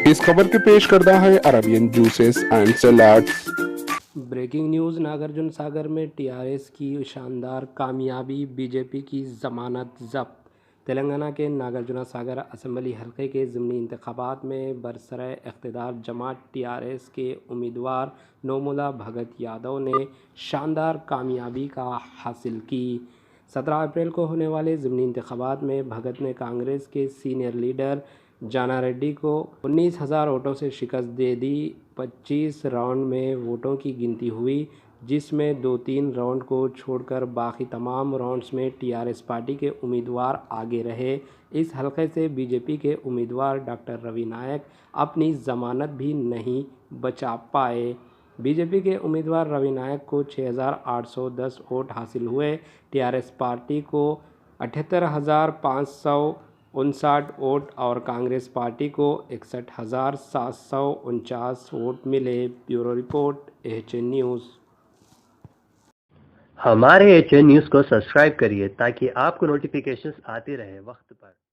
इस खबर के पेश करता है Arabian juices and salads. Breaking news. Nagarjuna Sagar में टीआरएस की शानदार कामयाबी, बीजेपी की जमानत जब्त। तेलंगाना के नागार्जुन सागर असम्बली हलके के ज़िमनी इंतखाबात में बरसरे इक़्तिदार जमात टीआरएस के उम्मीदवार नोमुला भगत यादव ने शानदार कामयाबी का हासिल की। 17 अप्रैल को होने वाले ज़िमनी इंतखाबात में भगत ने कांग्रेस के सीनियर लीडर जाना रेड्डी को 19,000 वोटों से शिकस्त दे दी। 25 राउंड में वोटों की गिनती हुई, जिसमें 2-3 राउंड को छोड़कर बाकी तमाम राउंड्स में टीआरएस पार्टी के उम्मीदवार आगे रहे। इस हलके से बीजेपी के उम्मीदवार डॉक्टर रवि नायक अपनी जमानत भी नहीं बचा पाए। बीजेपी के उम्मीदवार रवि नायक को 6,810 वोट हासिल हुए। टीआरएस पार्टी को 78,559 वोट और कांग्रेस पार्टी को 61,749 वोट मिले। Bureau report, AHN news. हमारे एएचएन न्यूज़ को सब्सक्राइब करिए ताकि आपको नोटिफिकेशंस आते रहे वक्त पर।